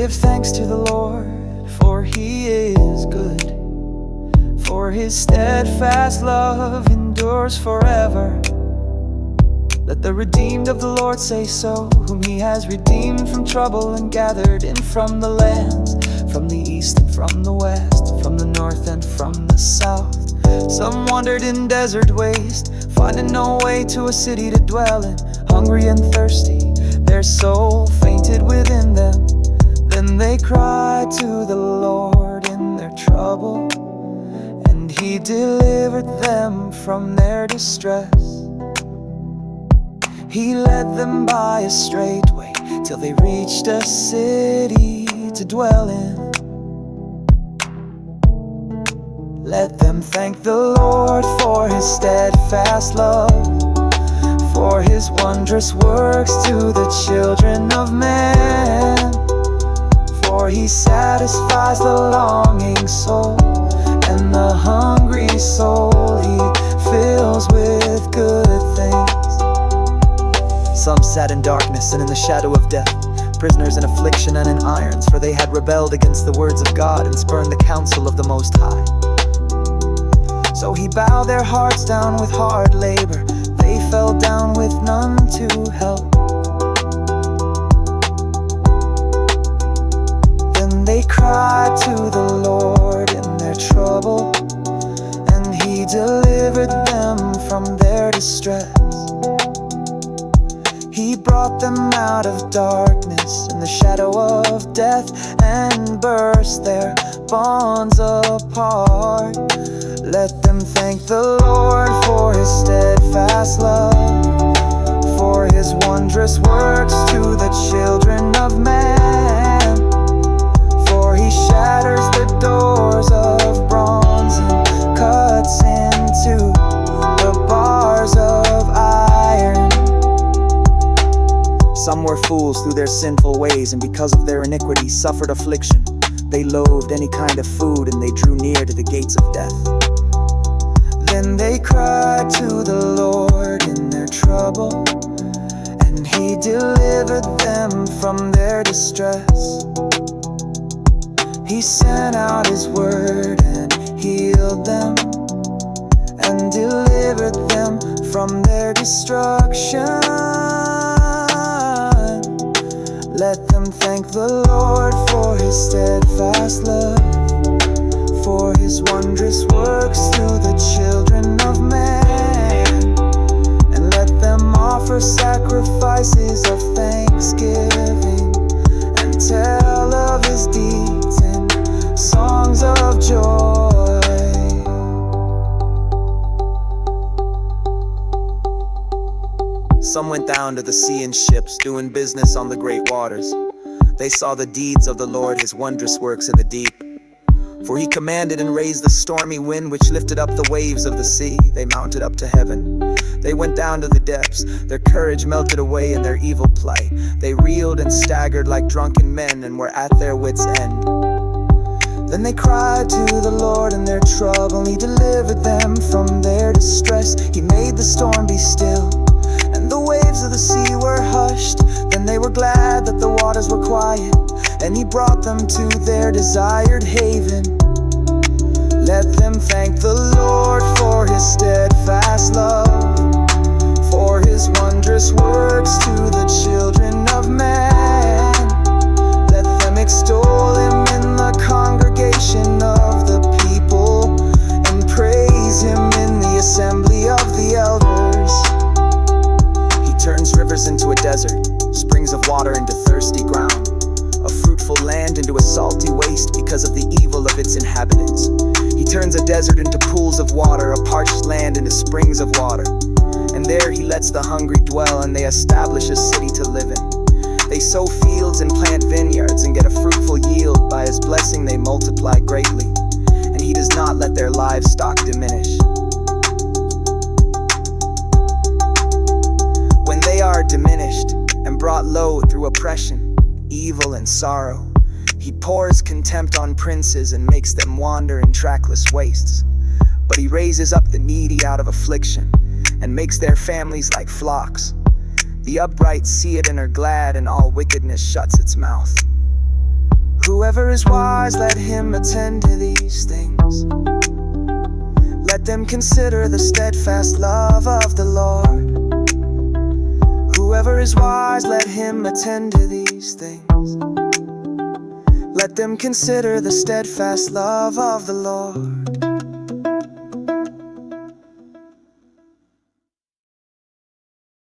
Give thanks to the Lord, for He is good, for His steadfast love endures forever. Let the redeemed of the Lord say so, whom He has redeemed from trouble and gathered in from the lands, from the east and from the west, from the north and from the south. Some wandered in desert waste, finding no way to a city to dwell in. Hungry and thirsty, their soul fainted within them. Then they cried to the Lord in their trouble, and He delivered them from their distress. He led them by a straight way till they reached a city to dwell in. Let them thank the Lord for His steadfast love, for His wondrous works to the children of man. For He satisfies the longing soul, and the hungry soul He fills with good things. Some sat in darkness and in the shadow of death, prisoners in affliction and in irons, for they had rebelled against the words of God and spurned the counsel of the Most High. So He bowed their hearts down with hard labor, they fell down with none to help. Then they cried to the Lord in their trouble, and He delivered them from their distress. He brought them out of darkness and the shadow of death, and burst their bonds apart. Let them thank the Lord for His steadfast love, for His wondrous works to the children of man. For He shatters the doors of bronze and cuts into the bars of iron. Some were fools through their sinful ways, and because of their iniquity suffered affliction. They loathed any kind of food, and they drew near to the gates of death. Then they cried to the Lord in their trouble, and He delivered them from their distress. He sent out His word and healed them, and delivered them from their destruction. Let them thank the Lord for His steadfast love, for His wondrous works to the children of man. And let them offer sacrifices of thanksgiving, and tell of His deeds in songs of joy. Some went down to the sea in ships, doing business on the great waters. They saw the deeds of the Lord, His wondrous works in the deep. For He commanded and raised the stormy wind, which lifted up the waves of the sea. They mounted up to heaven, they went down to the depths. Their courage melted away in their evil plight. They reeled and staggered like drunken men, and were at their wits' end. Then they cried to the Lord in their trouble, and He delivered them from their distress. He made the storm be still, and the waves of the sea were hushed. Then they were glad that the waters were quiet, and He brought them to their desired haven. Let them thank the Lord for His steadfast love, for His wondrous works to the children of man. Let them extol Him in the congregation of the people, and praise Him in the assembly of the elders. He turns rivers into a desert, springs of water into thirsty ground, a fruitful land into a salty waste because of the evil of its inhabitants. He turns a desert into pools of water, a parched land into springs of water. And there He lets the hungry dwell, and they establish a city to live in. They sow fields and plant vineyards, and get a fruitful yield. By His blessing they multiply greatly, and He does not let their livestock diminish. When they are diminished and brought low through oppression, evil and sorrow, He pours contempt on princes and makes them wander in trackless wastes. But He raises up the needy out of affliction, and makes their families like flocks. The upright see it and are glad, and all wickedness shuts its mouth. Whoever is wise, let him attend to these things. Let them consider the steadfast love of the Lord. Whoever is wise, let him attend to these things. Let them consider the steadfast love of the Lord.